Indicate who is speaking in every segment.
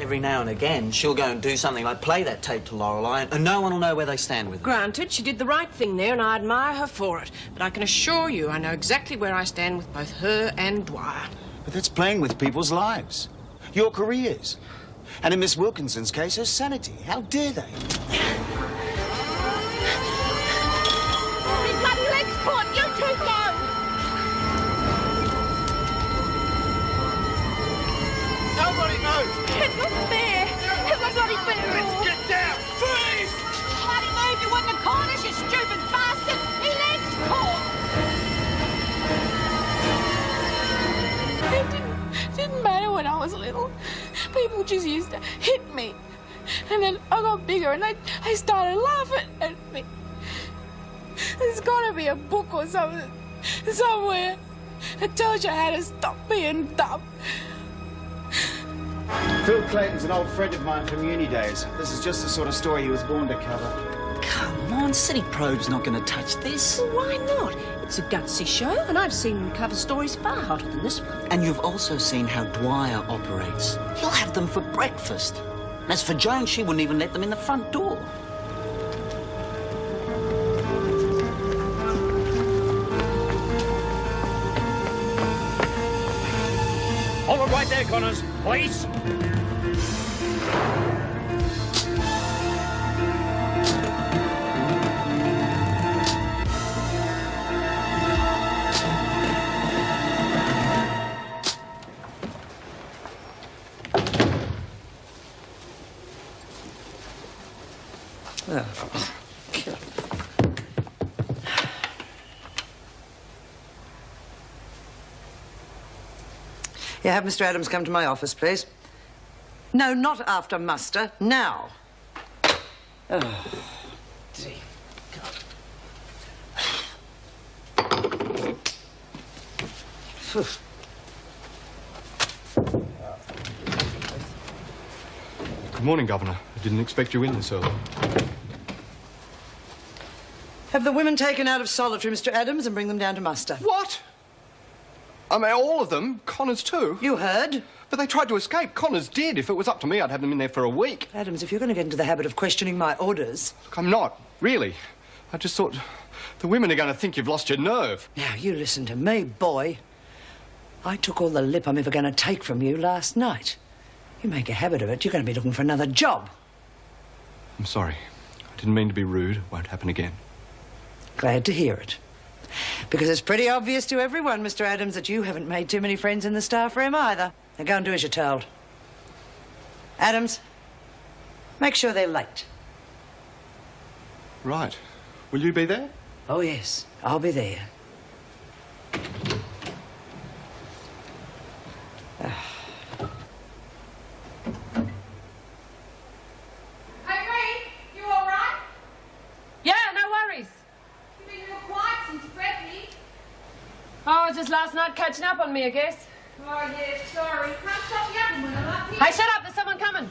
Speaker 1: every now and again she'll go and do something like play that tape to Lorelei, and no one will know where they stand with it.
Speaker 2: Granted, she did the right thing there, and I admire her for it. But I can assure you I know exactly where I stand with both her and Dwyer.
Speaker 3: But that's playing with people's lives. Your careers. And in Miss Wilkinson's case, her sanity. How dare they?
Speaker 4: His bloody leg's caught! You two go!
Speaker 3: Nobody knows!
Speaker 4: It's not fair! It's not bloody fair!
Speaker 3: Let's get down! Freeze!
Speaker 4: Bloody move! You wouldn't have caught us, you stupid bastard! His leg's caught! It didn't matter when I was little. People just used to hit me. And then I got bigger and they started laughing at me. There's got to be a book or something somewhere that tells you how to stop being dumb.
Speaker 3: Phil Clayton's an old friend of mine from uni days. This is just the sort of story he was born to cover.
Speaker 1: Come on, City Probe's not going to touch this.
Speaker 2: Well, why not? It's a gutsy show, and I've seen them cover stories far hotter than this one.
Speaker 1: And you've also seen how Dwyer operates. He'll have them for breakfast. As for Joan, she wouldn't even let them in the front door.
Speaker 5: Hold it right there, Connors, please.
Speaker 6: Yeah, have Mr. Adams come to my office, please. No, not after muster. Now. Oh, dear God.
Speaker 7: Good morning, Governor. I didn't expect you in this early.
Speaker 6: Have the women taken out of solitary, Mr. Adams, and bring them down to muster.
Speaker 7: What? I mean, all of them? Connors too?
Speaker 6: You heard?
Speaker 7: But they tried to escape. Connors did. If it was up to me, I'd have them in there for a week.
Speaker 6: Adams, if you're going to get into the habit of questioning my orders...
Speaker 7: Look, I'm not, really. I just thought the women are going to think you've lost your nerve.
Speaker 6: Now, you listen to me, boy. I took all the lip I'm ever going to take from you last night. You make a habit of it, you're going to be looking for another job.
Speaker 7: I'm sorry. I didn't mean to be rude. It won't happen again.
Speaker 6: Glad to hear it. Because it's pretty obvious to everyone, Mr. Adams, that you haven't made too many friends in the staff room either. Now go and do as you're told. Adams, make sure they're late.
Speaker 7: Right. Will you be there?
Speaker 6: Oh, yes, I'll be there.
Speaker 4: Hey, Ray, you all right?
Speaker 2: Yeah, no worries.
Speaker 4: You've been real quiet since Preppy.
Speaker 2: Oh, just last night catching up on me, I guess.
Speaker 4: Oh, yeah, sorry. Can't stop yapping when I'm up here.
Speaker 2: Hey, shut up, there's someone coming.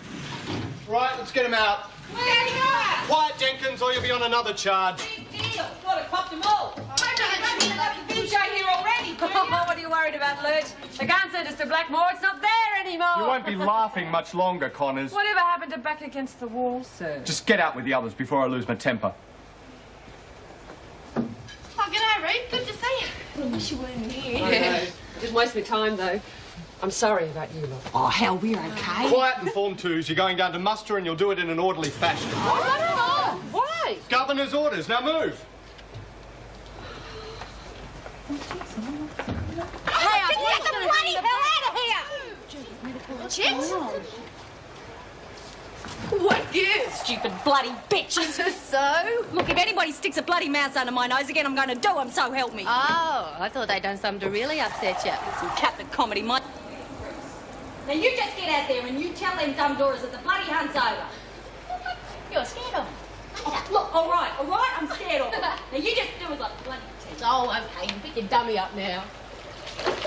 Speaker 7: Right, let's get him out.
Speaker 4: Where are you going?
Speaker 7: Quiet, Jenkins, or you'll be on another charge.
Speaker 4: Big deal. Thought I popped them all. I don't have the show here already, do you?
Speaker 2: What are you worried about, Lurch? The gun sent us to Blackmore. It's not there anymore.
Speaker 7: You won't be laughing much longer, Connors.
Speaker 2: Whatever happened to back against the wall, sir?
Speaker 7: Just get out with the others before I lose my temper.
Speaker 4: Oh, g'day, Reed. Good to see you. I wish you weren't here.
Speaker 2: I know. Didn't waste my time, though. I'm sorry about you lot.
Speaker 4: Oh, hell, we're okay.
Speaker 7: Quiet and Form 2s. You're going down to muster and you'll do it in an orderly fashion.
Speaker 2: Oh, why?
Speaker 7: Governor's orders. Now move.
Speaker 4: Hey, can you get the bloody hell out of here? Chicks? What gives?
Speaker 8: Stupid bloody bitches.
Speaker 4: So?
Speaker 8: Look, if anybody sticks a bloody mouse under my nose again, I'm going to do them, so help me.
Speaker 4: Oh, I thought they'd done something to really upset you.
Speaker 8: Some Catholic comedy, mate. Now, you just get out there and you tell them dumb doors that the bloody hunt's over.
Speaker 4: You're scared of them.
Speaker 8: Look, all right, I'm scared of them. Now, you just do as I bloody tell you.
Speaker 4: Oh, okay, you pick your dummy up now.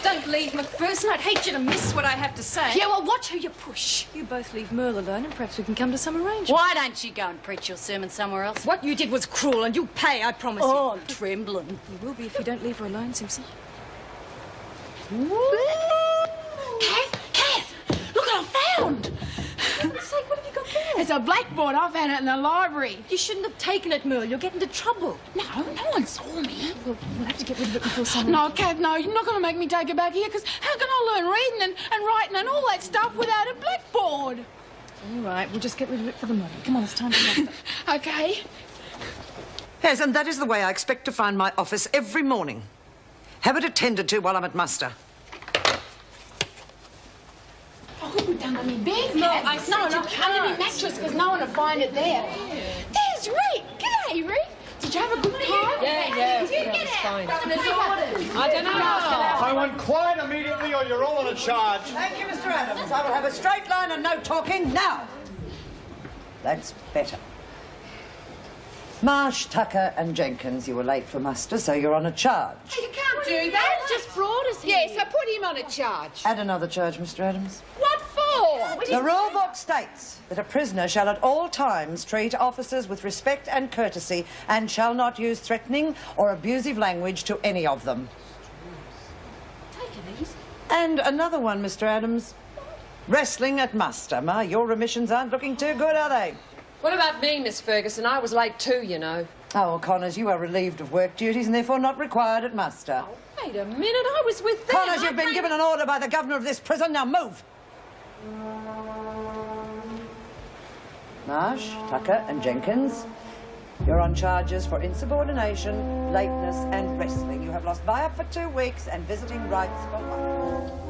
Speaker 9: Don't leave McPherson. I'd hate you to miss what I have to say.
Speaker 4: Yeah, well, watch who you push.
Speaker 9: You both leave Merle alone and perhaps we can come to some arrangement.
Speaker 8: Why don't you go and preach your sermon somewhere else?
Speaker 9: What you did was cruel and you'll pay, I promise you.
Speaker 8: Oh, I'm trembling.
Speaker 9: You will be if you don't leave her alone, Simpson.
Speaker 4: Kath, look what I found. a blackboard. I found it in the library.
Speaker 9: You shouldn't have taken it, Merle. You'll get into trouble.
Speaker 4: No one saw me.
Speaker 9: We'll have to get rid of it before someone...
Speaker 4: No, Kath, no, you're not going to make me take it back here, because how can I learn reading and writing and all that stuff without a blackboard?
Speaker 9: All right, we'll just get rid of it for the moment. Come on, it's time to go.
Speaker 4: Okay.
Speaker 6: Yes, and that is the way I expect to find my office every morning. Have it attended to while I'm at muster.
Speaker 4: I could put down on my bed,
Speaker 9: No,
Speaker 4: Kath.
Speaker 9: I said you
Speaker 4: under
Speaker 9: can't.
Speaker 4: my mattress, because no one will find it there. There's Reek. G'day, Reek. Did you have a good time?
Speaker 2: Yeah,
Speaker 4: Did you
Speaker 2: that
Speaker 4: get
Speaker 2: was
Speaker 4: out?
Speaker 2: fine.
Speaker 4: I don't know.
Speaker 5: I want quiet immediately or you're all on a charge.
Speaker 6: Thank you, Mr. Adams. I will have a straight line and no talking now. That's better. Marsh, Tucker and Jenkins, you were late for muster, so you're on a charge.
Speaker 4: You can't do that.
Speaker 9: Just brought us here.
Speaker 4: Yes, I put him on a charge.
Speaker 6: Add another charge, Mr. Adams.
Speaker 4: What for?
Speaker 6: The rule book states that a prisoner shall at all times treat officers with respect and courtesy and shall not use threatening or abusive language to any of them.
Speaker 9: Take it easy.
Speaker 6: And another one, Mr. Adams. Wrestling at muster. Ma, your remissions aren't looking too good, are they?
Speaker 2: What about me, Miss Ferguson? I was late too, you know.
Speaker 6: Oh, Connors, you are relieved of work duties and therefore not required at muster.
Speaker 2: Wait a minute, I was with them.
Speaker 6: Connors, you've been given an order by the governor of this prison. Now move. Marsh, Tucker and Jenkins, you're on charges for insubordination, lateness and wrestling. You have lost buy-up for 2 weeks and visiting rights for 1.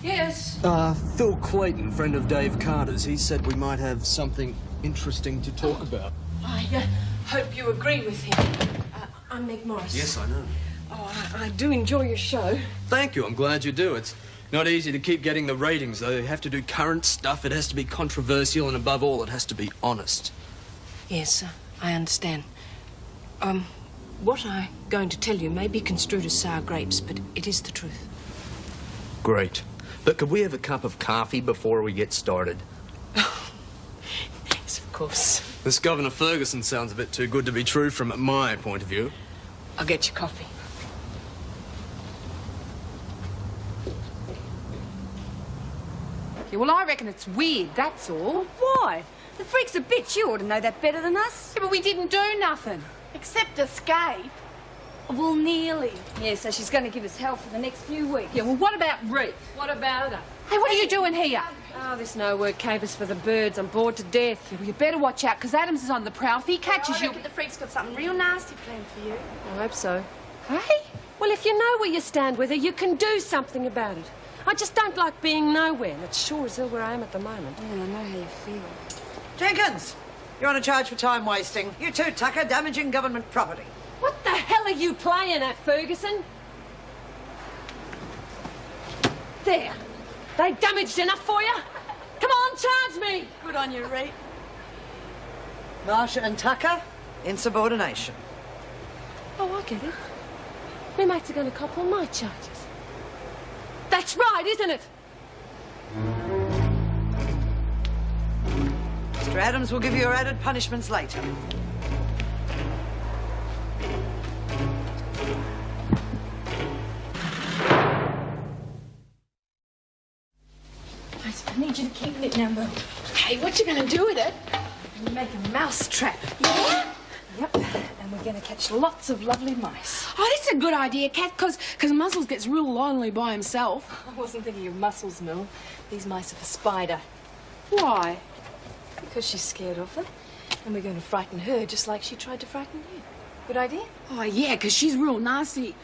Speaker 2: Yes.
Speaker 10: Phil Clayton, friend of Dave Carter's, he said we might have something interesting to talk about.
Speaker 2: I hope you agree with him. I'm Meg Morris.
Speaker 10: Yes, I know.
Speaker 2: Oh, I do enjoy your show.
Speaker 10: Thank you, I'm glad you do. It's not easy to keep getting the ratings, though. You have to do current stuff, it has to be controversial, and above all, it has to be honest.
Speaker 2: Yes, I understand. What I'm going to tell you may be construed as sour grapes, but it is the truth.
Speaker 10: Great. But could we have a cup of coffee before we get started?
Speaker 2: Yes, of course.
Speaker 10: This Governor Ferguson sounds a bit too good to be true from my point of view.
Speaker 2: I'll get you coffee.
Speaker 4: Yeah, well, I reckon it's weird, that's all.
Speaker 9: Why? The freak's a bitch. You ought to know that better than us.
Speaker 4: Yeah, but we didn't do nothing. Except escape.
Speaker 9: Well, nearly. Yeah, so she's going to give us hell for the next few weeks.
Speaker 2: Yeah, well, what about Reek? What about her?
Speaker 4: Hey, what are you doing here?
Speaker 2: Oh, this no-work capers for the birds. I'm bored to death.
Speaker 4: Yeah, well, you better watch out, because Adams is on the prowl. If he catches you...
Speaker 9: the freak's got something real nasty planned for you.
Speaker 2: I hope so.
Speaker 4: Hey?
Speaker 2: Well, if you know where you stand with her, you can do something about it. I just don't like being nowhere, and it's sure as hell where I am at the moment.
Speaker 9: Yeah, I know how you feel.
Speaker 6: Jenkins, you're on a charge for time wasting. You too, Tucker, damaging government property.
Speaker 2: What the hell are you playing at, Ferguson? There. They damaged enough for you? Come on, charge me!
Speaker 9: Good on you, Reed.
Speaker 6: Marsha and Tucker, insubordination.
Speaker 2: Oh, I get it. My mates are going to cop all my charges. That's right, isn't it?
Speaker 6: Mr. Adams will give you your added punishments later.
Speaker 9: I need you to keep it now, Merle.
Speaker 4: Hey, what you going to do with it?
Speaker 9: You make a mouse trap. Yeah? Yep. And we're going to catch lots of lovely mice.
Speaker 4: Oh, that's a good idea, Kat, because Muscles gets real lonely by himself.
Speaker 9: I wasn't thinking of Muscles, Mill. These mice are for Spider.
Speaker 4: Why?
Speaker 9: Because she's scared of them. And we're going to frighten her just like she tried to frighten you. Good idea?
Speaker 4: Oh, yeah, because she's real nasty.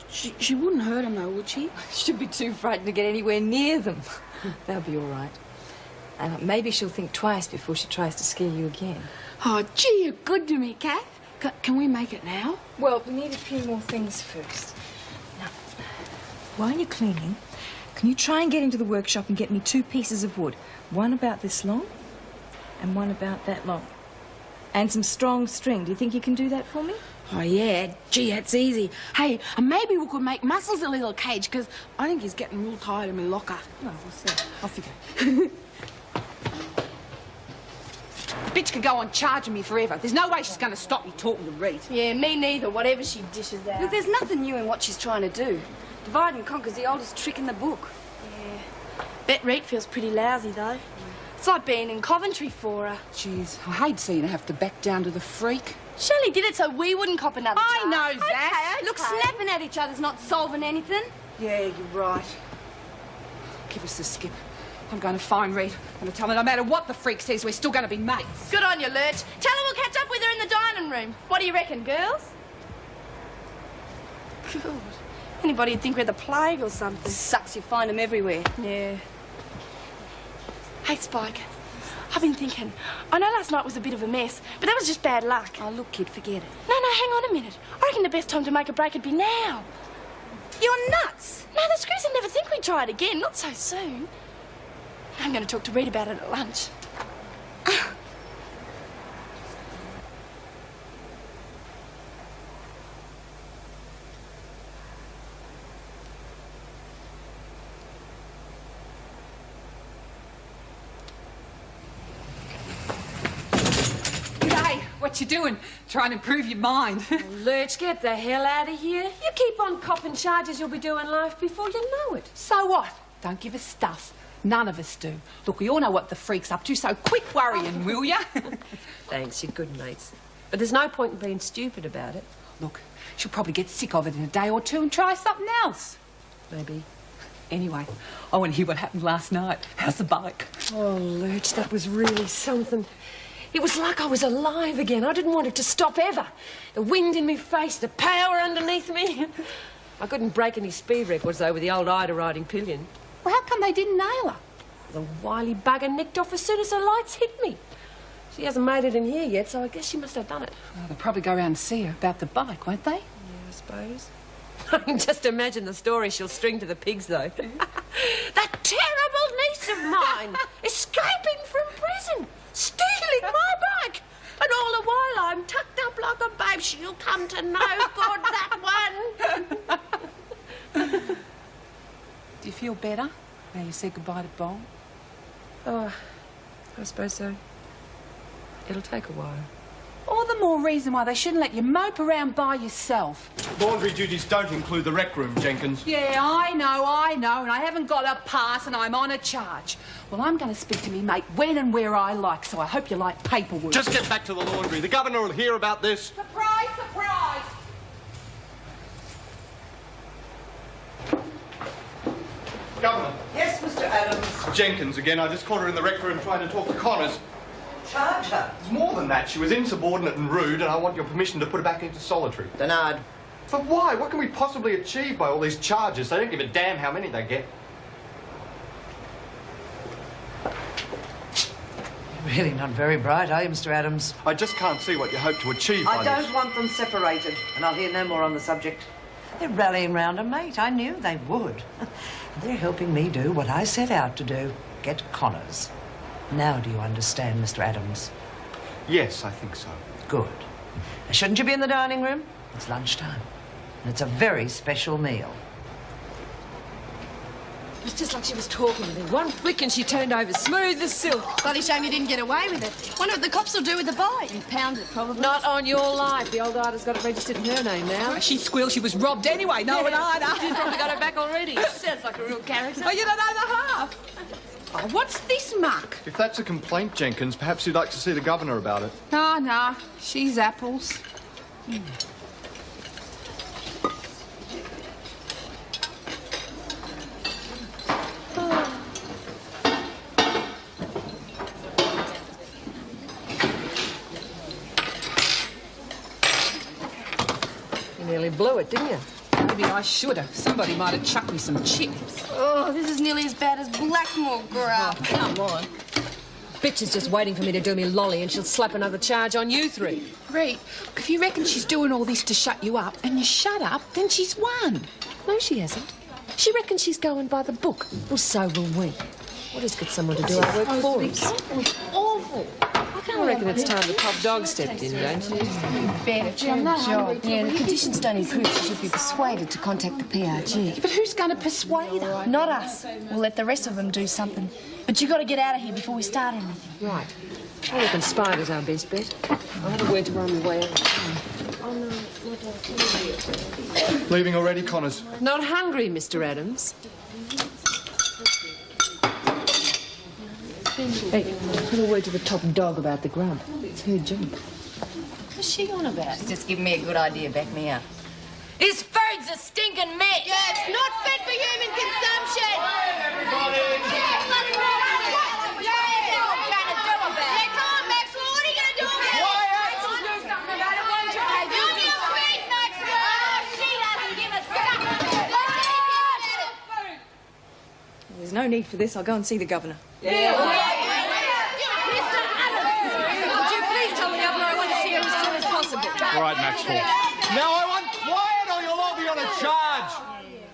Speaker 4: She wouldn't hurt him, though, would she?
Speaker 9: She'll be too frightened to get anywhere near them. They'll be all right. Maybe she'll think twice before she tries to scare you again.
Speaker 4: Oh, gee, you're good to me, Kat. Can we make it now?
Speaker 9: Well, we need a few more things first. Now, while you're cleaning, can you try and get into the workshop and get me 2 pieces of wood? One about this long and one about that long. And some strong string. Do you think you can do that for me?
Speaker 4: Oh, yeah. Gee, that's easy. Hey, maybe we could make Muscles a little cage, because I think he's getting real tired in my locker.
Speaker 9: Oh, we'll see. Off you go.
Speaker 11: bitch could go on charging me forever. There's no way she's going to stop me talking to Reet.
Speaker 4: Yeah, me neither, whatever she dishes out.
Speaker 12: Look, there's nothing new in what she's trying to do. Divide and conquer's the oldest trick in the book.
Speaker 4: Yeah. Bet Reet feels pretty lousy, though. It's like being in Coventry for her.
Speaker 11: Jeez, I hate seeing her have to back down to the freak.
Speaker 4: Shirley did it so we wouldn't cop another charge.
Speaker 11: I know that.
Speaker 12: Look, snapping at each other's not solving anything.
Speaker 11: Yeah, you're right. Give us the skip. I'm going to find Reet. I'm going to tell her no matter what the freak says, we're still going to be mates.
Speaker 4: Good on you, Lurch. Tell her we'll catch up with her in the dining room. What do you reckon, girls? God. Anybody'd think we're the plague or something.
Speaker 12: Sucks, you find them everywhere.
Speaker 4: Yeah. Hey, Spike. I've been thinking. I know last night was a bit of a mess, but that was just bad luck.
Speaker 12: Oh, look, kid, forget it.
Speaker 4: No, hang on a minute. I reckon the best time to make a break would be now.
Speaker 12: You're nuts.
Speaker 4: No, the screws would never think we'd try it again. Not so soon. I'm going to talk to Reet about it at lunch.
Speaker 11: What you doing? Trying to improve your mind.
Speaker 2: Lurch, get the hell out of here. You keep on copping charges, you'll be doing life before you know it.
Speaker 11: So what? Don't give us stuff. None of us do. Look, we all know what the freak's up to, so quit worrying, will ya?
Speaker 2: Thanks, you're good mates. But there's no point in being stupid about it.
Speaker 11: Look, she'll probably get sick of it in a day or two and try something else.
Speaker 2: Maybe.
Speaker 11: Anyway, I want to hear what happened last night. How's the bike?
Speaker 2: Oh, Lurch, that was really something. It was like I was alive again. I didn't want it to stop ever. The wind in my face, the power underneath me. I couldn't break any speed records, though, with the old Ida riding pillion.
Speaker 11: Well, how come they didn't nail her?
Speaker 2: The wily bugger nicked off as soon as her lights hit me. She hasn't made it in here yet, so I guess she must have done it.
Speaker 11: Well, they'll probably go round to see her about the bike, won't they?
Speaker 2: Yeah, I suppose. I can just imagine the story she'll string to the pigs, though. That terrible niece of mine, escaping from prison, stealing my bike, and all the while I'm tucked up like a babe. She'll come to no good, that one.
Speaker 11: Do you feel better now you said goodbye to Bob?
Speaker 2: Oh, I suppose so. It'll take a while.
Speaker 11: All the more reason why they shouldn't let you mope around by yourself.
Speaker 7: Laundry duties don't include the rec room, Jenkins.
Speaker 11: Yeah, I know, and I haven't got a pass and I'm on a charge. Well, I'm going to speak to me mate when and where I like, so I hope you like paperwork.
Speaker 7: Just get back to the laundry. The governor will hear about this.
Speaker 11: Surprise, surprise!
Speaker 7: Governor.
Speaker 6: Yes, Mr. Adams.
Speaker 7: Jenkins again. I just caught her in the rec room trying to talk to Connors.
Speaker 6: Charge her.
Speaker 7: It's more than that. She was insubordinate and rude, and I want your permission to put her back into solitary.
Speaker 6: Denied.
Speaker 7: But why? What can we possibly achieve by all these charges? They don't give a damn how many they get.
Speaker 6: You're really not very bright, are you, Mr. Adams?
Speaker 7: I just can't see what you hope to achieve by
Speaker 6: I don't want them separated, and I'll hear no more on the subject. They're rallying round a mate. I knew they would. They're helping me do what I set out to do, get Connors. Now do you understand, Mr. Adams?
Speaker 7: Yes, I think so.
Speaker 6: Good. Now, shouldn't you be in the dining room? It's lunchtime, and it's a very special meal.
Speaker 2: It was just like she was talking to me. One flick and she turned over smooth as silk.
Speaker 4: Bloody shame you didn't get away with it. Wonder what the cops will do with the bike.
Speaker 12: You pound it, probably.
Speaker 2: Not on your life. The old Ida's got it registered in her name now.
Speaker 11: She squealed she was robbed anyway, no and Ida.
Speaker 2: She's probably got it back already. Sounds like a real character.
Speaker 11: Oh, you don't know the half. Oh, what's this muck?
Speaker 7: If that's a complaint, Jenkins, perhaps you'd like to see the governor about it.
Speaker 11: Oh, no. She's apples.
Speaker 2: You nearly blew it, didn't you?
Speaker 11: Maybe I should have. Somebody might have chucked me some chips.
Speaker 4: Oh, this is nearly as bad as Blackmore grub.
Speaker 2: Come on. Bitch is just waiting for me to do me lolly and she'll slap another charge on you three.
Speaker 11: Reet, if you reckon she's doing all this to shut you up and you shut up, then she's won.
Speaker 2: No, she hasn't. She reckons she's going by the book. Well, so will we. We'll just get someone to do our work for us.
Speaker 11: Awful.
Speaker 2: I reckon it's time the top dog stepped in, don't you?
Speaker 12: Yeah, the conditions don't improve. She should be persuaded to contact the PRG.
Speaker 11: But who's going to persuade her?
Speaker 4: Not us. We'll let the rest of them do something.
Speaker 12: But you got to get out of here before we start anything.
Speaker 2: Right. I reckon Spider's our best bet. I'll have a word to her on my way out.
Speaker 7: Leaving already, Connors?
Speaker 2: Not hungry, Mr. Adams. Hey, have a word to the top dog about the grub. It's her job.
Speaker 12: What's she on about? She's just giving me a good idea. Back me up. This food's a stinking mess.
Speaker 11: Yeah, it's not fit for human consumption.
Speaker 9: There's no need for this. I'll go and see the governor.
Speaker 2: Would you please tell the governor I want to see her as soon as possible?
Speaker 5: All right, Maxwell. Now I want quiet or you'll all be on a charge.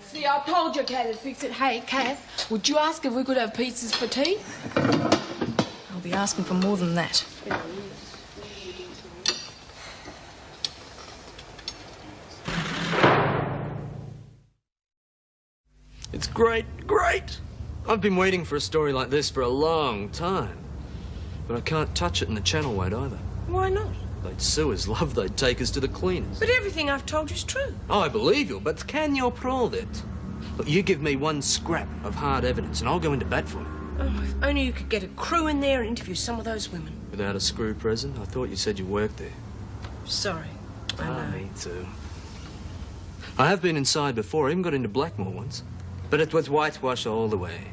Speaker 11: See, I told you, Kath, to fix it. Hey, Kath, would you ask if we could have pizzas for tea?
Speaker 9: I'll be asking for more than that.
Speaker 10: It's great, great. I've been waiting for a story like this for a long time. But I can't touch it in the Channel, won't either.
Speaker 2: Why not?
Speaker 10: They'd sue us, love, they'd take us to the cleaners.
Speaker 2: But everything I've told you's true.
Speaker 10: I believe you, but can you prove it? Look, you give me one scrap of hard evidence and I'll go into bat for you.
Speaker 2: Oh, if only you could get a crew in there and interview some of those women.
Speaker 10: Without a screw present? I thought you said you worked there.
Speaker 2: Sorry. I know.
Speaker 10: Me too. I have been inside before, I even got into Blackmore once. But it was whitewash all the way.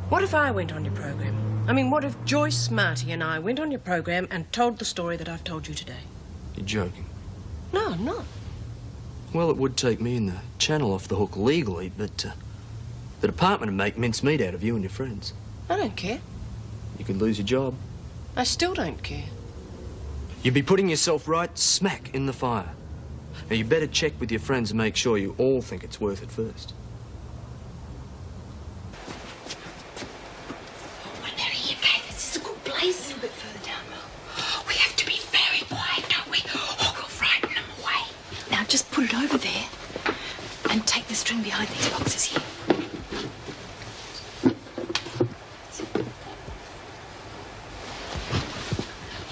Speaker 2: What if I went on your program? I mean, what if Joyce, Marty and I went on your program and told the story that I've told you today?
Speaker 10: You're joking.
Speaker 2: No, I'm not.
Speaker 10: Well, it would take me and the Channel off the hook legally, but the department would make mincemeat out of you and your friends.
Speaker 2: I don't care.
Speaker 10: You could lose your job.
Speaker 2: I still don't care.
Speaker 10: You'd be putting yourself right smack in the fire. Now, you better check with your friends and make sure you all think it's worth it first.
Speaker 4: A little bit further down, Mel. We have to be very quiet, don't we? Or we'll frighten them away. Now just put it over there and take the string behind these boxes here.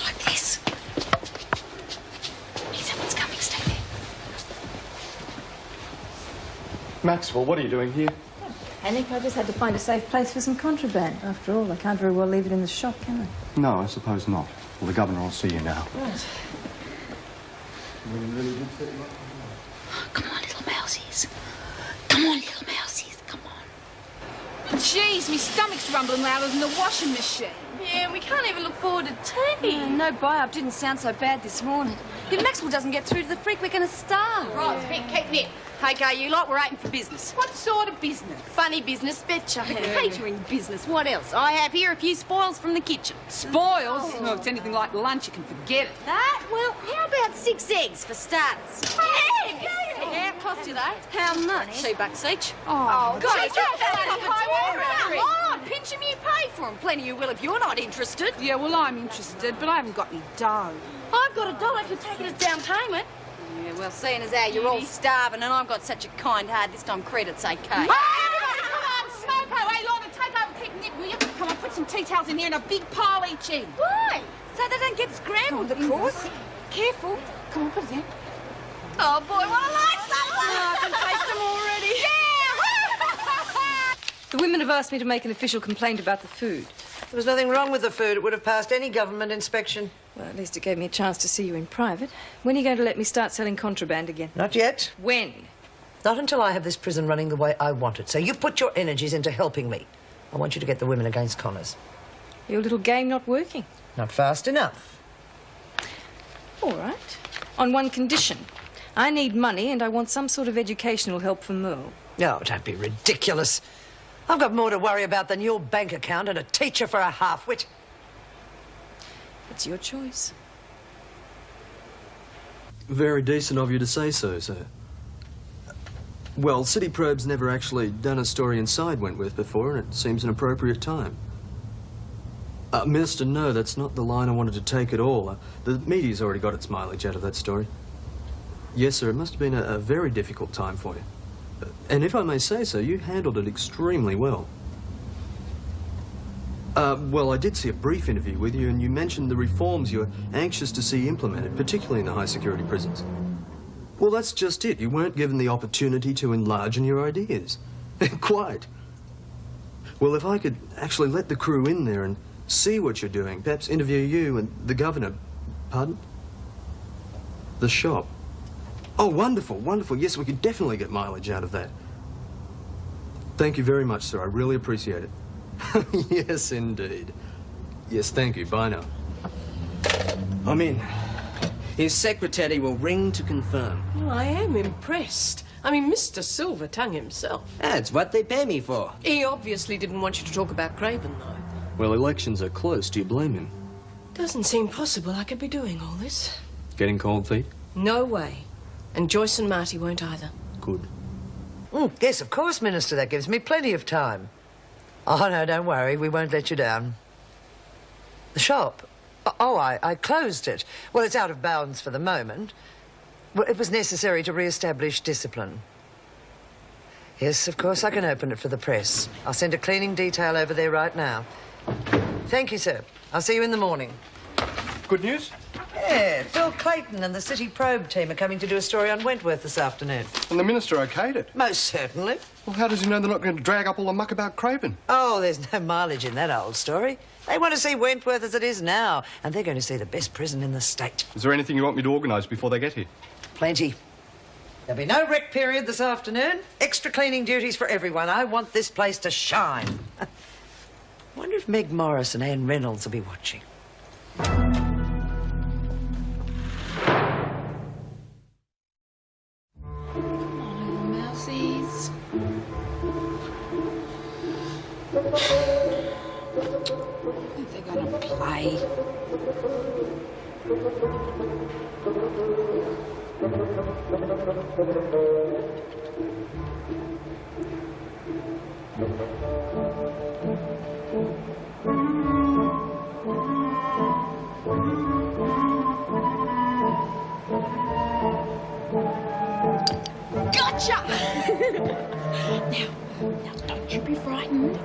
Speaker 4: Like this. Hey, someone's coming. Stay there.
Speaker 7: Maxwell, what are you doing here?
Speaker 9: Panic. I just had to find a safe place for some contraband. After all, I can't very well leave it in the shop, can I?
Speaker 7: No, I suppose not. Well, the governor will see you now.
Speaker 9: Right.
Speaker 4: Come on, little mousies. Come on, little mousies. Come on.
Speaker 11: Jeez, my stomach's rumbling louder than the washing machine.
Speaker 12: Yeah, we can't even look forward to tea. No buy-up didn't sound so bad this morning. If Maxwell doesn't get through to the freak, we're going to starve.
Speaker 11: Right, keep it.
Speaker 12: Okay, you lot, we're open for business.
Speaker 11: What sort of business?
Speaker 12: Funny business, betcha. Catering business. What else? I have here a few spoils from the kitchen.
Speaker 11: Spoils? Oh, if it's anything like lunch, you can forget it.
Speaker 12: That? Well, how about 6 eggs for starters? Eggs? Yeah, it cost you that. How much? $2 each.
Speaker 11: Oh,
Speaker 12: God,
Speaker 11: geez,
Speaker 12: come
Speaker 11: that's
Speaker 12: on, pinch them, you pay for them. Plenty you will if you're not interested.
Speaker 11: Yeah, well, I'm interested, but I haven't got any dough.
Speaker 12: I've got $1 to take it as down payment. Yeah, well, seeing as how you're all starving and I've got such a kind heart, this time credit's okay.
Speaker 11: Hey, everybody, come on, Smoko. Hey, Lorna, take over, keep Nick, will you? Come on, put some tea towels in here and a big pile each end.
Speaker 12: Why? So they don't get scrambled, of course. Careful.
Speaker 11: Come on, put it in.
Speaker 12: Oh, boy, what a light supper! I can taste them already. Yeah!
Speaker 9: The women have asked me to make an official complaint about the food.
Speaker 6: There was nothing wrong with the food. It would have passed any government inspection.
Speaker 9: Well, at least it gave me a chance to see you in private. When are you going to let me start selling contraband again?
Speaker 6: Not yet.
Speaker 9: When?
Speaker 6: Not until I have this prison running the way I want it. So you put your energies into helping me. I want you to get the women against Connors.
Speaker 9: Your little game not working.
Speaker 6: Not fast enough.
Speaker 9: All right. On one condition. I need money and I want some sort of educational help for Merle.
Speaker 6: No, don't be ridiculous. I've got more to worry about than your bank account and a teacher for a half-wit.
Speaker 9: It's your choice.
Speaker 10: Very decent of you to say so, sir. Well, City Probe's never actually done a story inside Wentworth before, and it seems an appropriate time. Minister, no, that's not the line I wanted to take at all. The media's already got its mileage out of that story. Yes, sir, it must have been a very difficult time for you. And if I may say so, you handled it extremely well. Well, I did see a brief interview with you, and you mentioned the reforms you're anxious to see implemented, particularly in the high-security prisons. Well, that's just it. You weren't given the opportunity to enlarge on your ideas. Quite. Well, if I could actually let the crew in there and see what you're doing, perhaps interview you and the governor. Pardon? The shop. Oh, wonderful, wonderful. Yes, we could definitely get mileage out of that. Thank you very much, sir. I really appreciate it. Yes, indeed. Yes, thank you. Bye now.
Speaker 13: I'm in. His secretary will ring to confirm.
Speaker 2: Well, I am impressed. I mean, Mr. Silvertongue himself.
Speaker 13: That's what they pay me for.
Speaker 2: He obviously didn't want you to talk about Craven, though.
Speaker 10: Well, elections are close. Do you blame him?
Speaker 2: Doesn't seem possible I could be doing all this.
Speaker 10: Getting cold feet?
Speaker 2: No way. And Joyce and Marty won't either.
Speaker 10: Good.
Speaker 6: Yes, of course, Minister. That gives me plenty of time. Oh, no, don't worry. We won't let you down. The shop? Oh, I closed it. Well, it's out of bounds for the moment. Well, it was necessary to re-establish discipline. Yes, of course, I can open it for the press. I'll send a cleaning detail over there right now. Thank you, sir. I'll see you in the morning.
Speaker 7: Good news?
Speaker 6: Yeah, Phil Clayton and the City Probe team are coming to do a story on Wentworth this afternoon.
Speaker 7: And the minister okayed it?
Speaker 6: Most certainly.
Speaker 7: Well, how does he know they're not going to drag up all the muck about Craven?
Speaker 6: Oh, there's no mileage in that old story. They want to see Wentworth as it is now, and they're going to see the best prison in the state.
Speaker 7: Is there anything you want me to organise before they get here?
Speaker 6: Plenty. There'll be no rec period this afternoon. Extra cleaning duties for everyone. I want this place to shine. Wonder if Meg Morris and Anne Reynolds will be watching.
Speaker 4: Mousies. I think they're gonna play. Gotcha! Now, don't you be frightened,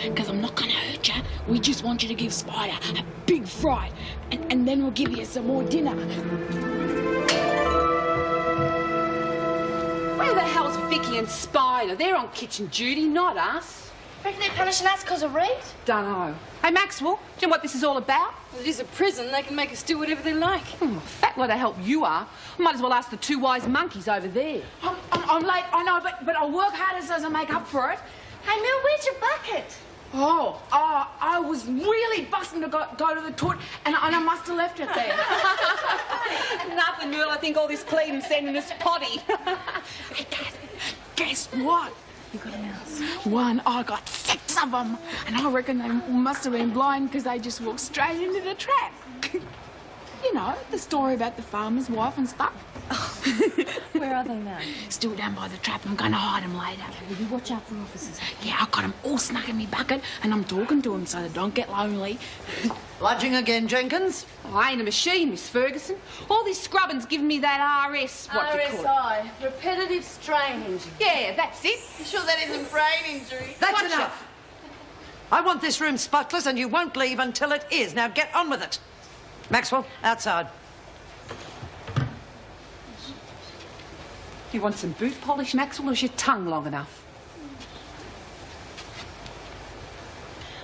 Speaker 4: because I'm not going to hurt you. We just want you to give Spider a big fright, and then we'll give you some more dinner.
Speaker 11: Where the hell's Vicky and Spider? They're on kitchen duty, not us.
Speaker 12: Reckon they're punishing us because of Reed?
Speaker 11: Dunno. Hey, Maxwell, do you know what this is all about?
Speaker 12: Well, it is a prison. They can make us do whatever they like.
Speaker 11: Fat lot of help you are. Might as well ask the two wise monkeys over there.
Speaker 4: I'm late, I know, but I'll work harder so I make up for it.
Speaker 12: Hey, Mel, where's your bucket?
Speaker 4: Oh, I was really busting to go to the toilet, and I must have left it there.
Speaker 11: Nothing, Mel. I think all this cleaning sending us potty.
Speaker 4: Hey, Dad, guess what? You got a mouse? One, I got 6 of them, and I reckon they must have been blind because they just walked straight into the trap. You know, the story about the farmer's wife and stuff.
Speaker 9: Where are they now?
Speaker 4: Still down by the trap. I'm going to hide them later.
Speaker 9: Will you watch out for officers?
Speaker 4: Yeah, I got them all snug in my bucket, and I'm talking to them so they don't get lonely.
Speaker 6: Lodging again, Jenkins?
Speaker 11: Oh, I ain't a machine, Miss Ferguson. All this scrubbing's giving me that RS, what do you call it?
Speaker 12: RSI, repetitive strain injury.
Speaker 11: Yeah, that's it.
Speaker 12: You sure that isn't brain injury?
Speaker 6: That's enough. I want this room spotless, and you won't leave until it is. Now get on with it. Maxwell, outside.
Speaker 11: You want some boot polish, Maxwell, or is your tongue long enough?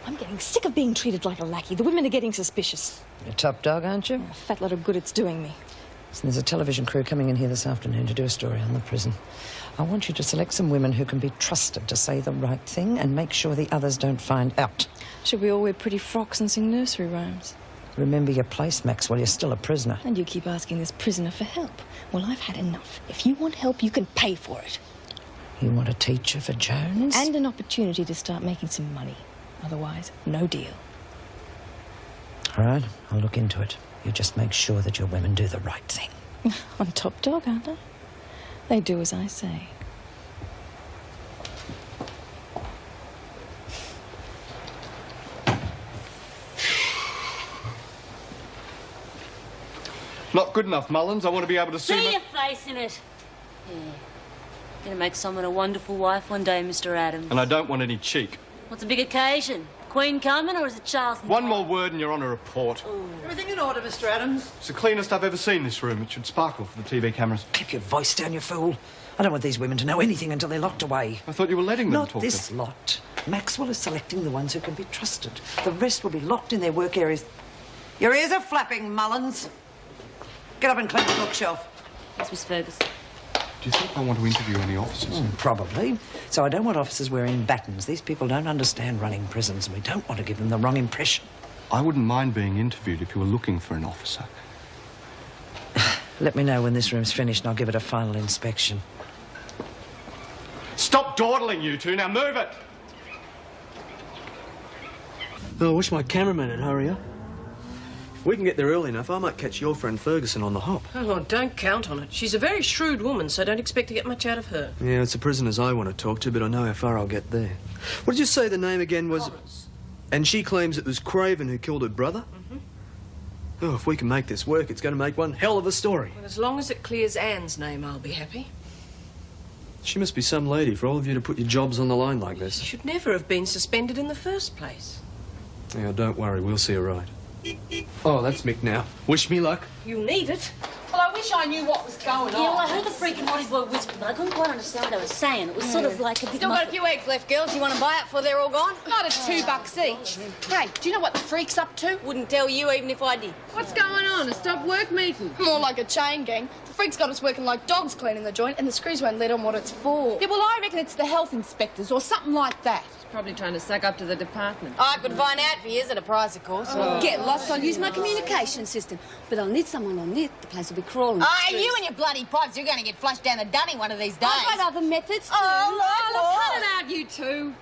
Speaker 9: I'm getting sick of being treated like a lackey. The women are getting suspicious.
Speaker 6: You're a top dog, aren't you?
Speaker 9: A fat lot of good it's doing me.
Speaker 6: So there's a television crew coming in here this afternoon to do a story on the prison. I want you to select some women who can be trusted to say the right thing and make sure the others don't find out.
Speaker 9: Should we all wear pretty frocks and sing nursery rhymes?
Speaker 6: Remember your place, Maxwell. You're still a prisoner.
Speaker 9: And you keep asking this prisoner for help. Well, I've had enough. If you want help, you can pay for it.
Speaker 6: You want a teacher for Jones?
Speaker 9: And an opportunity to start making some money. Otherwise, no deal.
Speaker 6: All right, I'll look into it. You just make sure that your women do the right thing.
Speaker 9: I'm top dog, aren't I? They do as I say.
Speaker 7: Not good enough, Mullins. I want to be able to see...
Speaker 8: See your face in it. Yeah. Gonna make someone a wonderful wife one day, Mr. Adams.
Speaker 7: And I don't want any cheek.
Speaker 8: What's a big occasion? Queen coming or is it Charles?
Speaker 7: One more word and you're on a report.
Speaker 6: Everything in order, Mr. Adams?
Speaker 7: It's the cleanest I've ever seen this room. It should sparkle for the TV cameras.
Speaker 6: Keep your voice down, you fool. I don't want these women to know anything until they're locked away.
Speaker 7: I thought you were letting them
Speaker 6: Not
Speaker 7: talk.
Speaker 6: this lot. Maxwell is selecting the ones who can be trusted. The rest will be locked in their work areas. Your ears are flapping, Mullins. Get up and clean the bookshelf.
Speaker 8: Yes, Miss Ferguson.
Speaker 7: Do you think I want to interview any officers?
Speaker 6: Probably. So I don't want officers wearing battens. These people don't understand running prisons, and we don't want to give them the wrong impression.
Speaker 7: I wouldn't mind being interviewed if you were looking for an officer.
Speaker 6: Let me know when this room's finished and I'll give it a final inspection.
Speaker 7: Stop dawdling, you two. Now move it!
Speaker 10: Oh, I wish my cameraman would hurry up. If we can get there early enough, I might catch your friend Ferguson on the hop.
Speaker 2: Oh, don't count on it. She's a very shrewd woman, so don't expect to get much out of her.
Speaker 10: Yeah, it's the prisoners I want to talk to, but I know how far I'll get there. What did you say the name again was?
Speaker 2: Collins.
Speaker 10: And she claims it was Craven who killed her brother?
Speaker 2: Mm-hmm.
Speaker 10: Oh, if we can make this work, it's going to make one hell of a story.
Speaker 2: Well, as long as it clears Anne's name, I'll be happy.
Speaker 10: She must be some lady for all of you to put your jobs on the line like
Speaker 2: She
Speaker 10: this.
Speaker 2: should never have been suspended in the first place.
Speaker 10: Yeah, don't worry, we'll see her right. Oh, that's Mick now. Wish me luck.
Speaker 2: You need it.
Speaker 11: Well, I wish I knew what was going
Speaker 8: Yeah, well, I
Speaker 11: on.
Speaker 8: heard the freaking naughty boy whisper, but I couldn't quite understand what they were saying. It was sort of like a bit
Speaker 12: Still got a few eggs left, girls. You want to buy it before they're all gone?
Speaker 11: Not at $2 each. Hey, do you know what the freak's up to?
Speaker 12: Wouldn't tell you even if I did.
Speaker 4: What's going on? A stop work meeting? More like a chain gang. The freak's got us working like dogs cleaning the joint, and the screws won't let on what it's for.
Speaker 11: Yeah, well, I reckon it's the health inspectors or something like that.
Speaker 2: Probably trying to suck up to the department.
Speaker 12: I could find out for years at a price, of course.
Speaker 14: Get lost, I'll use my communication system. But I'll need someone on it. The place will be crawling.
Speaker 12: Ah, you and your bloody pipes, you're going to get flushed down the dunny one of these days.
Speaker 14: I've got other methods too.
Speaker 11: Look, cut it out, you two.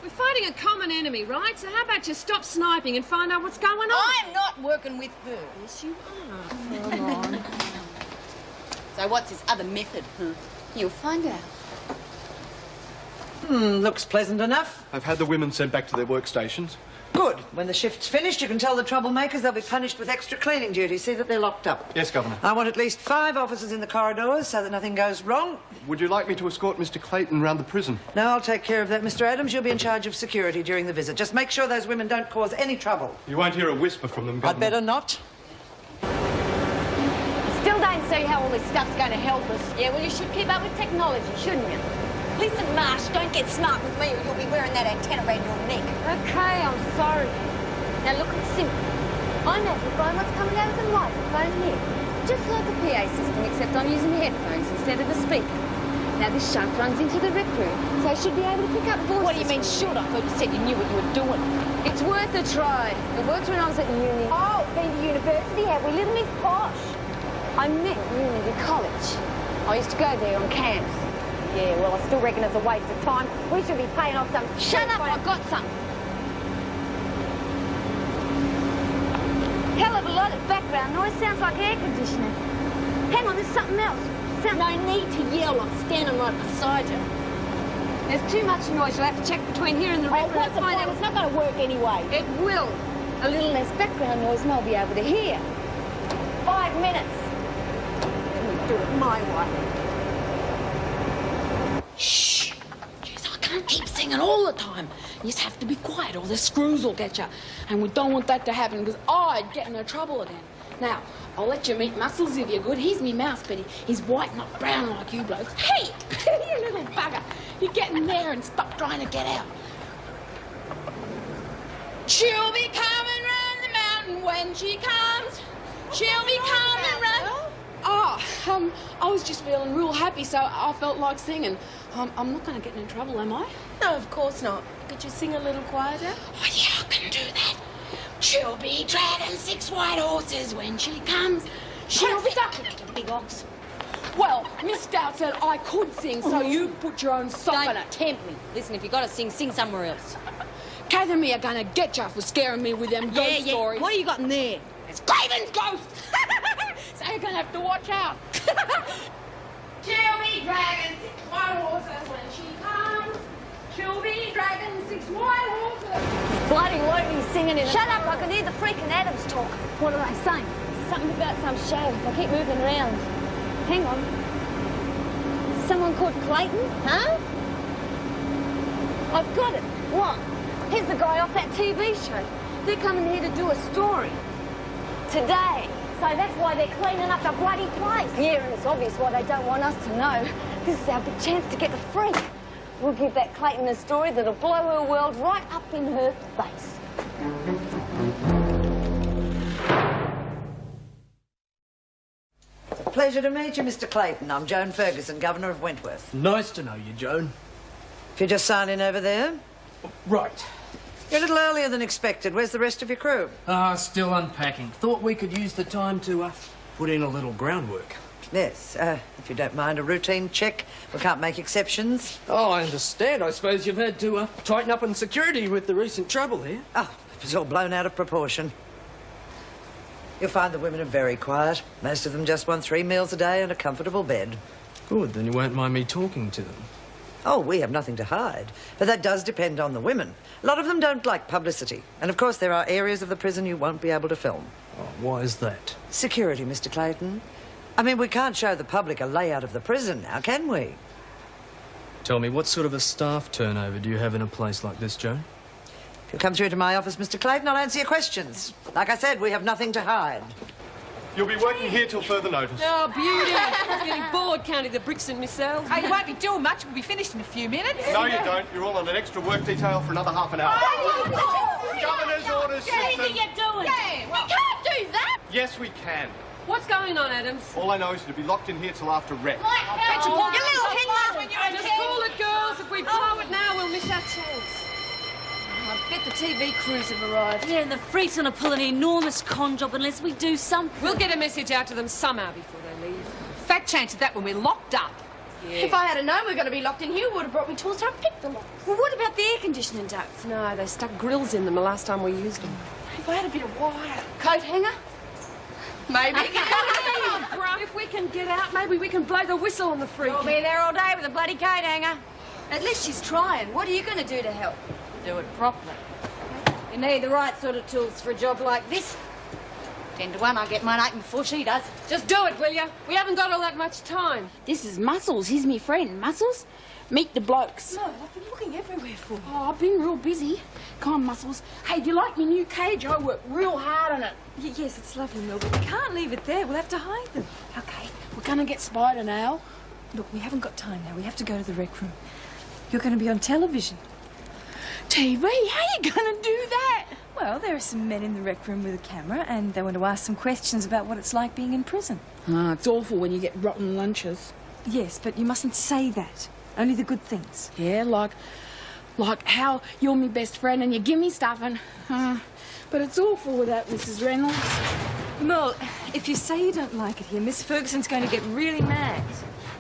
Speaker 11: We're fighting a common enemy, right? So how about you stop sniping and find out what's going on?
Speaker 12: I'm not working with her.
Speaker 11: Yes, you are.
Speaker 12: Come on. So what's his other method?
Speaker 14: You'll find out.
Speaker 6: Looks pleasant enough.
Speaker 7: I've had the women sent back to their workstations.
Speaker 6: Good. When the shift's finished, you can tell the troublemakers they'll be punished with extra cleaning duties. See that they're locked up.
Speaker 7: Yes, Governor.
Speaker 6: I want at least 5 officers in the corridors so that nothing goes wrong.
Speaker 7: Would you like me to escort Mr. Clayton round the prison?
Speaker 6: No, I'll take care of that, Mr. Adams. You'll be in charge of security during the visit. Just make sure those women don't cause any trouble.
Speaker 7: You won't hear a whisper from them, Governor.
Speaker 6: I'd better not.
Speaker 12: Still don't see how all this stuff's going to help us. Yeah, well, you should keep up with technology, shouldn't you?
Speaker 14: Listen, Marsh, don't get smart with me or you'll be wearing that antenna around your neck.
Speaker 12: Okay, I'm sorry. Now look, it's simple. I'm amplifying what's coming out of the microphone here. Just like a PA system, except I'm using headphones instead of a speaker. Now this shaft runs into the rec room, so I should be able to pick up voices. What do you mean, should? I thought you said you knew what you were doing. It's worth a try. It worked when I was at uni. Oh, been to university, have we? Little Miss Posh. I meant Unity College. I used to go there on camps. Yeah, well, I still reckon it's a waste of time. We should be paying off some... Shut up, I've got some. Hell of a lot of background noise. Sounds like air conditioning. Hang on, there's something else. No need to yell. I'm standing right beside you. There's too much noise. You'll have to check between here and the record. What's the point? It's not going to work anyway. It will. A little less background noise and I'll be able to hear. 5 minutes. Let me do it my way.
Speaker 4: Shh! Jeez, I can't keep singing all the time. You just have to be quiet or the screws will get you. And we don't want that to happen because I'd get into trouble again. Now, I'll let you meet Muscles if you're good. He's me mouse, but he's white, not brown like you blokes. Hey! You little bugger! You get in there and stop trying to get out. She'll be coming round the mountain when she comes. She'll be coming round... Oh, I was just feeling real happy, so I felt like singing. I'm not going to get in trouble, am I?
Speaker 14: No, of course not. Could you sing a little quieter?
Speaker 4: Oh, yeah, I can do that. She'll be dragging 6 white horses when she comes. She'll be...
Speaker 12: Suck it, you big ox.
Speaker 4: Well, Miss Stout said I could sing, so you put your own song in
Speaker 12: Don't
Speaker 4: it.
Speaker 12: tempt me. Listen, if you got to sing, sing somewhere else.
Speaker 4: Kath and me are going to get you for scaring me with them ghost stories.
Speaker 12: What have you got in there?
Speaker 4: It's Craven's ghost! So you're going to have to watch out. She'll be dragging 6 white horses when she comes. She'll be dragging 6 white horses.
Speaker 12: Bloody lonely singing in
Speaker 14: Shut up, I can hear the freaking Adams talk.
Speaker 12: What are they saying? Something about some show. They keep moving around. Hang on. Someone called Clayton? Huh? I've got it. What? Here's the guy off that TV show. They're coming here to do a story. Today. So that's why they're cleaning up the bloody place. Yeah, and it's obvious why they don't want us to know. This is our big chance to get the freak. We'll give that Clayton a story that'll blow her world right up in her face.
Speaker 6: It's a pleasure to meet you, Mr. Clayton. I'm Joan Ferguson, Governor of Wentworth.
Speaker 13: Nice to know you, Joan.
Speaker 6: If you just sign in over there.
Speaker 13: Right.
Speaker 6: You're a little earlier than expected. Where's the rest of your crew?
Speaker 13: Still unpacking. Thought we could use the time to put in a little groundwork.
Speaker 6: Yes, if you don't mind a routine check. We can't make exceptions.
Speaker 13: Oh, I understand. I suppose you've had to tighten up on security with the recent trouble here.
Speaker 6: Oh, it was all blown out of proportion. You'll find the women are very quiet. Most of them just want 3 meals a day and a comfortable bed.
Speaker 13: Good, then you won't mind me talking to them.
Speaker 6: Oh, we have nothing to hide. But that does depend on the women. A lot of them don't like publicity. And of course, there are areas of the prison you won't be able to film.
Speaker 13: Oh, why is that?
Speaker 6: Security, Mr. Clayton. I mean, we can't show the public a layout of the prison now, can we?
Speaker 13: Tell me, what sort of a staff turnover do you have in a place like this, Joan?
Speaker 6: If you come through to my office, Mr. Clayton, I'll answer your questions. Like I said, we have nothing to hide.
Speaker 7: You'll be working here till further notice.
Speaker 2: Oh, beauty. I'm getting bored counting the bricks in myself.
Speaker 11: Hey, you won't be doing much. We'll be finished in a few minutes.
Speaker 7: No, you don't. You're all on an extra work detail for another half an hour. Governor's orders,
Speaker 8: What are
Speaker 7: citizen.
Speaker 8: you doing? We can't do that.
Speaker 7: Yes, we can.
Speaker 2: What's going on, Adams?
Speaker 7: All I know is you'll be locked in here till after rec.
Speaker 8: You little when you're a
Speaker 2: Just
Speaker 8: kid.
Speaker 2: call it, girls. If we blow it now, we'll miss our chance.
Speaker 14: I bet the TV crews have arrived.
Speaker 8: Yeah, and the freak's gonna pull an enormous con job unless we do something.
Speaker 2: We'll get a message out to them somehow before they leave.
Speaker 11: Fat chance of that when we're locked up.
Speaker 4: If I had known we were going to be locked in here, we would have brought me tools to unpick the lock.
Speaker 2: Well, what about the air conditioning ducts? No, they stuck grills in them the last time we used them.
Speaker 4: If I had a bit of wire.
Speaker 14: Coat hanger?
Speaker 4: Maybe.
Speaker 2: If we can get out, maybe we can blow the whistle on the freak.
Speaker 8: We'll be there all day with a bloody coat hanger.
Speaker 14: At least she's trying. What are you going to do to help?
Speaker 8: Do it properly. You need the right sort of tools for a job like this. 10 to 1, I'll get mine open before she does.
Speaker 2: Just do it, will ya? We haven't got all that much time.
Speaker 4: This is Muscles. He's me friend. Muscles, meet the blokes.
Speaker 9: No, I've been looking everywhere for you.
Speaker 4: Oh, I've been real busy. Come on, Muscles. Hey, do you like me new cage? I worked real hard on it.
Speaker 9: Yes, it's lovely, Mel, but we can't leave it there. We'll have to hide them.
Speaker 4: Okay, we're going to get spider now.
Speaker 9: Look, we haven't got time now. We have to go to the rec room. You're going to be on television.
Speaker 4: TV? How you going to do that?
Speaker 9: Well, there are some men in the rec room with a camera, and they want to ask some questions about what it's like being in prison.
Speaker 4: Oh, it's awful when you get rotten lunches.
Speaker 9: Yes, but you mustn't say that. Only the good things.
Speaker 4: Yeah, like how you're my best friend and you give me stuff and... but it's awful without Mrs. Reynolds.
Speaker 9: Mel, if you say you don't like it here, Miss Ferguson's going to get really mad.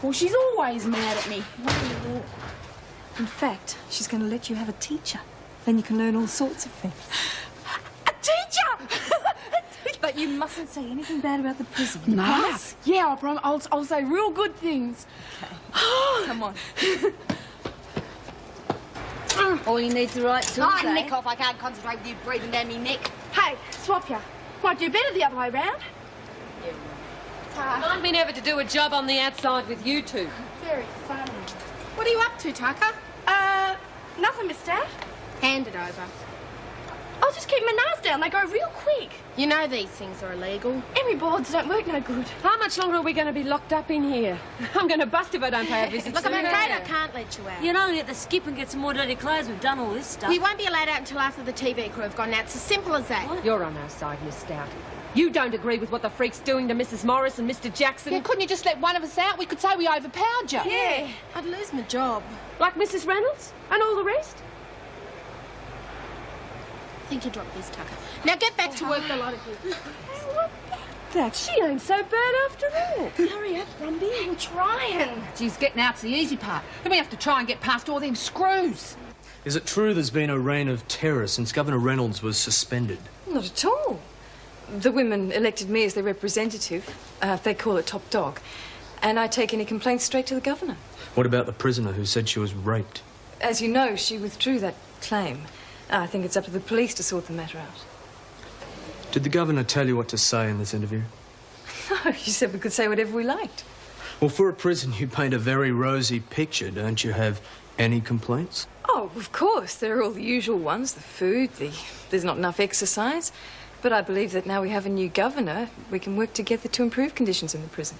Speaker 4: Well, she's always mad at me.
Speaker 9: In fact, she's going to let you have a teacher. Then you can learn all sorts of things.
Speaker 4: A teacher!
Speaker 9: But you mustn't say anything bad about the prison.
Speaker 4: No.
Speaker 9: Promise?
Speaker 4: Yeah, I promise. I'll say real good things.
Speaker 9: Come on.
Speaker 14: All you need's the right tools,
Speaker 8: Oh,
Speaker 14: eh?
Speaker 8: nick off. I can't concentrate with you breathing down me neck.
Speaker 4: Hey, swap ya. Might do better the other way round.
Speaker 2: Remind me never to do a job on the outside with you two.
Speaker 4: Very funny.
Speaker 11: What are you up to, Tucker?
Speaker 4: Nothing, Miss Dad.
Speaker 11: Hand it over.
Speaker 4: I'll just keep my nails down. They go real quick.
Speaker 11: You know these things are illegal.
Speaker 4: Emery boards don't work no good.
Speaker 2: How much longer are we going to be locked up in here? I'm going to bust if I don't pay a visit
Speaker 8: Look, I'm
Speaker 2: soon.
Speaker 8: afraid I can't let you out. You know, get the skip and get some more dirty clothes. We've done all this stuff.
Speaker 11: You won't be allowed out until after the TV crew have gone out. It's as simple as that.
Speaker 2: You're on our side, Miss Stout. You don't agree with what the freak's doing to Mrs. Morris and Mr. Jackson?
Speaker 11: Yeah, couldn't you just let one of us out? We could say we overpowered you.
Speaker 4: Yeah.
Speaker 11: I'd lose my job.
Speaker 2: Like Mrs. Reynolds and all the rest?
Speaker 11: I think you dropped this, Tucker. Now get back to work, the lot of you.
Speaker 2: That she ain't so bad after all.
Speaker 4: Hurry up, Brumby. I'm trying.
Speaker 11: Geez, getting out's the easy part. Then we have to try and get past all them screws.
Speaker 10: Is it true there's been a reign of terror since Governor Reynolds was suspended?
Speaker 9: Not at all. The women elected me as their representative. They call it top dog. And I take any complaints straight to the governor.
Speaker 10: What about the prisoner who said she was raped?
Speaker 9: As you know, she withdrew that claim. I think it's up to the police to sort the matter out.
Speaker 10: Did the governor tell you what to say in this interview?
Speaker 9: No, she said we could say whatever we liked.
Speaker 10: Well, for a prison, you paint a very rosy picture. Don't you have any complaints?
Speaker 9: Oh, Oh, of course. There are all the usual ones. The food, there's not enough exercise. But I believe that now we have a new governor, we can work together to improve conditions in the prison.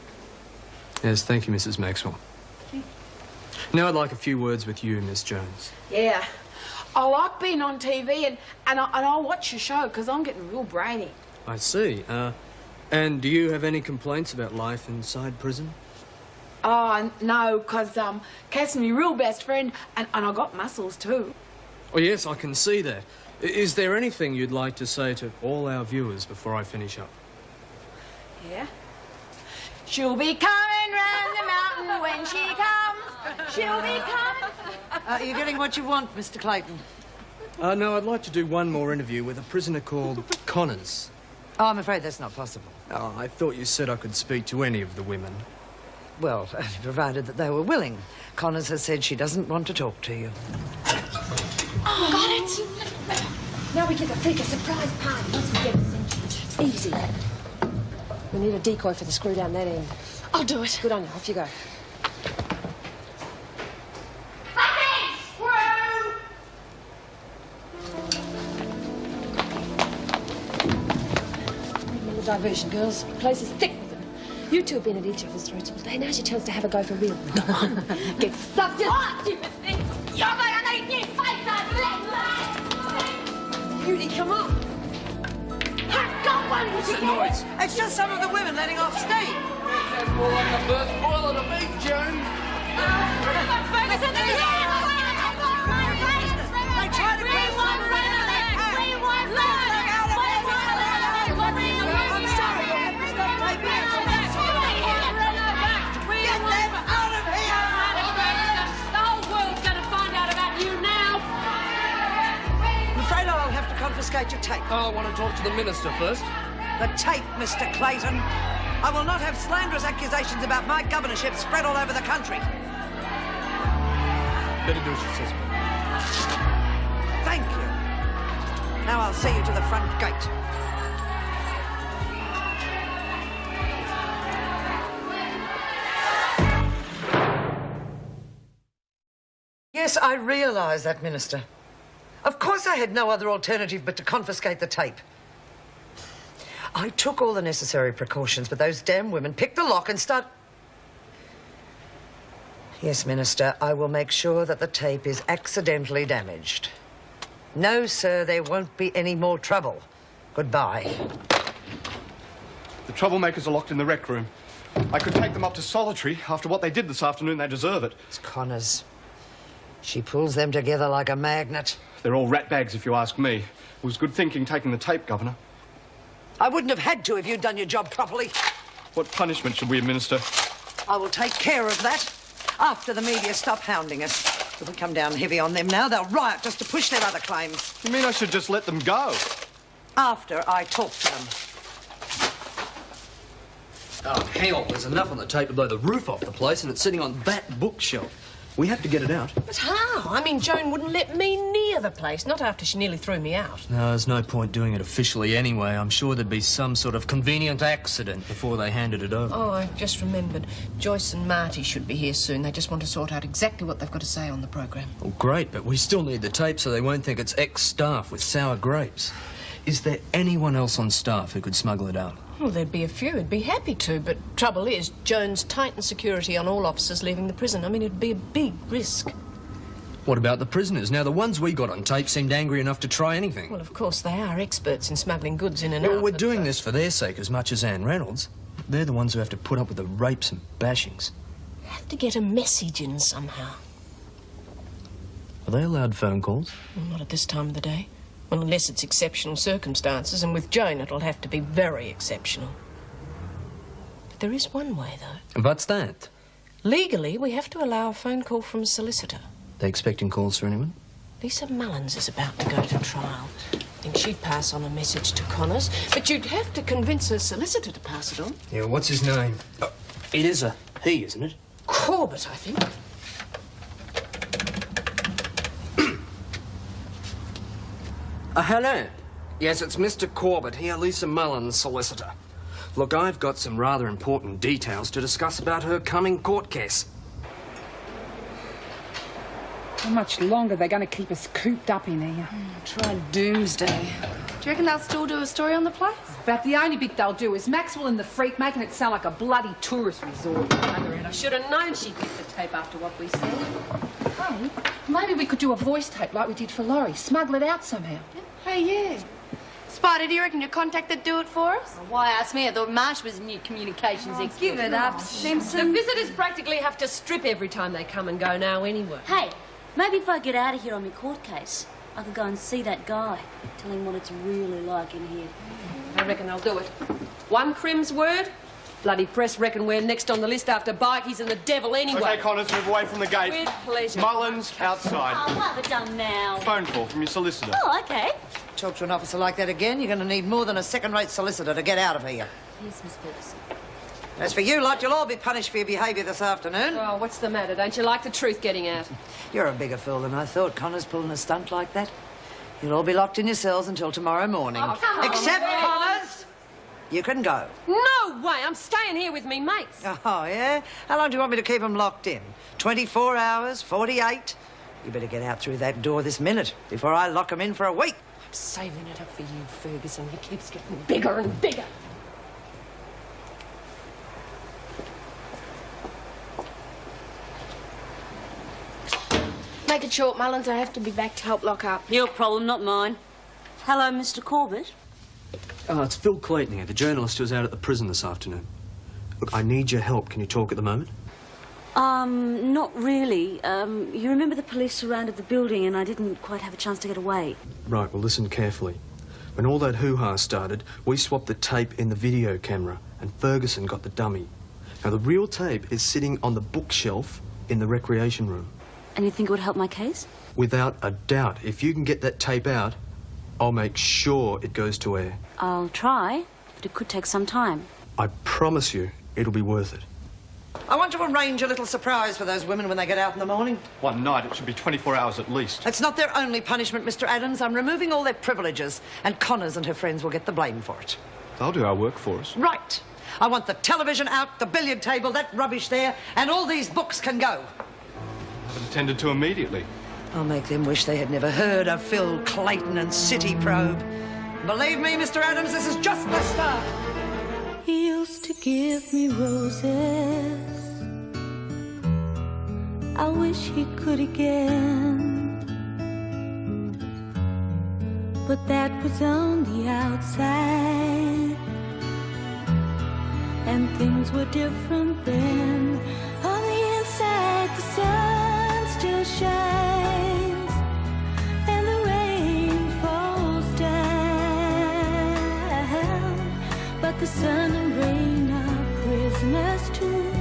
Speaker 10: Yes, thank you, Mrs. Maxwell. Now I'd like a few words with you, Miss Jones.
Speaker 4: Yeah. I like being on TV and I'll watch your show because I'm getting real brainy.
Speaker 10: I see. And do you have any complaints about life inside prison?
Speaker 4: Oh, no, because Cass is my real best friend and I got muscles too.
Speaker 10: Oh, yes, I can see that. Is there anything you'd like to say to all our viewers before I finish up?
Speaker 4: Yeah. She'll be coming round the mountain when she comes. She'll be coming.
Speaker 6: Are you getting what you want, Mr. Clayton?
Speaker 10: No, I'd like to do one more interview with a prisoner called Connors.
Speaker 6: Oh, I'm afraid that's not possible.
Speaker 10: Oh, I thought you said I could speak to any of the women.
Speaker 6: Well, provided that they were willing. Connors has said she doesn't want to talk to you.
Speaker 8: Oh, got it. Now we give the freak a surprise party once we get a sentence. Easy.
Speaker 2: We need a decoy for the screw down that end.
Speaker 8: I'll do it.
Speaker 2: Good on you. Off you go. Diversion, girls. The place is thick with them. You two have been at each other's throats all day. Now's your chance to have a go for real. Come on. Get stuck to stupid thing. You're gonna make me fight that Beauty, come on.
Speaker 6: What's that noise? It's just some of the women letting off steam.
Speaker 5: That's more like the first boiler to me, Jones.
Speaker 8: Ferguson, they're here!
Speaker 6: They tried to bring one confiscate your tape.
Speaker 5: Oh, I want to talk to the minister first.
Speaker 6: The tape, Mr. Clayton. I will not have slanderous accusations about my governorship spread all over the country.
Speaker 5: Better do as she says.
Speaker 6: Thank you. Now I'll see you to the front gate. Yes, I realise that, Minister. Of course I had no other alternative but to confiscate the tape. I took all the necessary precautions, but those damn women picked the lock and Yes, Minister, I will make sure that the tape is accidentally damaged. No, sir, there won't be any more trouble. Goodbye.
Speaker 7: The troublemakers are locked in the rec room. I could take them up to solitary. After what they did this afternoon, they deserve it.
Speaker 6: It's Connors. She pulls them together like a magnet.
Speaker 7: They're all ratbags, if you ask me. It was good thinking taking the tape, Governor.
Speaker 6: I wouldn't have had to if you'd done your job properly.
Speaker 7: What punishment should we administer?
Speaker 6: I will take care of that after the media stop hounding us. If we come down heavy on them now, they'll riot just to push their other claims.
Speaker 7: You mean I should just let them go?
Speaker 6: After I talk to them.
Speaker 10: Oh, hell, there's enough on the tape to blow the roof off the place, and it's sitting on that bookshelf. We have to get it out.
Speaker 2: But how? I mean, Joan wouldn't let me near the place, not after she nearly threw me out.
Speaker 10: No, there's no point doing it officially anyway. I'm sure there'd be some sort of convenient accident before they handed it over.
Speaker 2: Oh, I've just remembered. Joyce and Marty should be here soon. They just want to sort out exactly what they've got to say on the programme.
Speaker 10: Well, great, but we still need the tape so they won't think it's ex-staff with sour grapes. Is there anyone else on staff who could smuggle it out?
Speaker 2: Well, there'd be a few. I'd be happy to, but trouble is, Jones tightened security on all officers leaving the prison. I mean, it'd be a big risk.
Speaker 10: What about the prisoners? Now, the ones we got on tape seemed angry enough to try anything.
Speaker 2: Well, of course, they are experts in smuggling goods in and out.
Speaker 10: Well, we're doing this for their sake as much as Anne Reynolds. They're the ones who have to put up with the rapes and bashings.
Speaker 2: Have to get a message in somehow.
Speaker 10: Are they allowed phone calls?
Speaker 2: Well, not at this time of the day. Well, unless it's exceptional circumstances, and with Joan it'll have to be very exceptional. But there is one way, though.
Speaker 10: What's that?
Speaker 2: Legally, we have to allow a phone call from a solicitor.
Speaker 10: They expecting calls for anyone?
Speaker 2: Lisa Mullins is about to go to trial. I think she'd pass on a message to Connors, but you'd have to convince her solicitor to pass it on.
Speaker 10: Yeah, what's his name? Oh, it is a he, isn't it?
Speaker 2: Corbett, I think.
Speaker 13: Hello. Yes, it's Mr. Corbett here, Lisa Mullins, solicitor. Look, I've got some rather important details to discuss about her coming court case.
Speaker 11: How much longer are they going to keep us cooped up in here?
Speaker 6: Try doomsday.
Speaker 4: Do you reckon they'll still do a story on the place?
Speaker 11: About the only bit they'll do is Maxwell and the Freak making it sound like a bloody tourist resort.
Speaker 2: I should have known she'd get the tape after what we said.
Speaker 11: Hey, maybe we could do a voice tape like we did for Laurie. Smuggle it out somehow.
Speaker 4: Hey, yeah. Spider, do you reckon your contact would do it for us?
Speaker 8: Why ask me? I thought Marsh was a new communications expert.
Speaker 14: Give it up, Simpson.
Speaker 2: The visitors practically have to strip every time they come and go now anyway.
Speaker 12: Hey, maybe if I get out of here on my court case, I could go and see that guy, tell him what it's really like in here.
Speaker 2: I reckon I'll do it. One Crim's word, bloody press reckon we're next on the list after Bikey's and the devil anyway.
Speaker 7: Okay, Connors, move away from the gate.
Speaker 2: With pleasure.
Speaker 7: Mullins, outside.
Speaker 12: I'll have it done now.
Speaker 7: Phone call from your solicitor.
Speaker 12: Oh, okay.
Speaker 6: Talk to an officer like that again, you're going to need more than a second-rate solicitor to get out of here.
Speaker 12: Yes, Miss Ferguson.
Speaker 6: As for you lot, you'll all be punished for your behaviour this afternoon.
Speaker 2: Oh, what's the matter? Don't you like the truth getting out?
Speaker 6: You're a bigger fool than I thought, Connors, pulling a stunt like that. You'll all be locked in your cells until tomorrow morning.
Speaker 2: Oh, come on,
Speaker 6: Except
Speaker 2: man.
Speaker 6: Connors! You can go.
Speaker 2: No way! I'm staying here with me mates.
Speaker 6: Oh, yeah? How long do you want me to keep them locked in? 24 hours? 48? You better get out through that door this minute before I lock them in for a week.
Speaker 2: I'm saving it up for you, Ferguson. He keeps getting bigger and bigger.
Speaker 4: Make it short, Mullins. I have to be back to help lock up.
Speaker 12: Your problem, not mine. Hello, Mr. Corbett.
Speaker 10: Oh, it's Phil Clayton here, the journalist who was out at the prison this afternoon. Look, I need your help. Can you talk at the moment?
Speaker 12: Not really. You remember the police surrounded the building and I didn't quite have a chance to get away.
Speaker 10: Right, well, listen carefully. When all that hoo-ha started, we swapped the tape in the video camera and Ferguson got the dummy. Now, the real tape is sitting on the bookshelf in the recreation room.
Speaker 12: And you think it would help my case?
Speaker 10: Without a doubt. If you can get that tape out, I'll make sure it goes to air.
Speaker 12: I'll try, but it could take some time.
Speaker 10: I promise you, it'll be worth it.
Speaker 6: I want to arrange a little surprise for those women when they get out in the morning.
Speaker 7: One night, it should be 24 hours at least.
Speaker 6: It's not their only punishment, Mr. Adams. I'm removing all their privileges, and Connors and her friends will get the blame for it.
Speaker 7: They'll do our work for us.
Speaker 6: Right. I want the television out, the billiard table, that rubbish there, and all these books can go.
Speaker 7: I haven't attended to immediately.
Speaker 6: I'll make them wish they had never heard of Phil Clayton and City Probe. Believe me, Mr. Adams, this is just the start.
Speaker 15: He used to give me roses. I wish he could again. But that was on the outside, and things were different then. On the inside, the sun still shines, and the rain falls down. But the sun and rain are prisoners too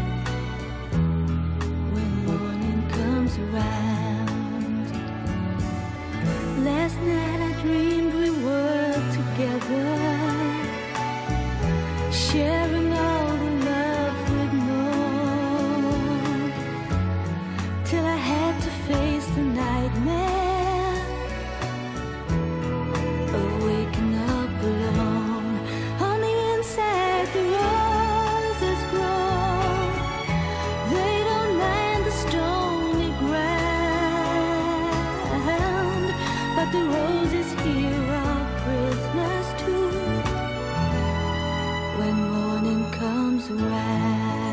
Speaker 15: when morning comes around. Last night I dreamed we were together, sharing all the love we'd known, till I had to face the nightmare of waking up alone. On the inside, the roses grow. They don't mind the stony ground, but the roses here are prisoners too when morning comes around.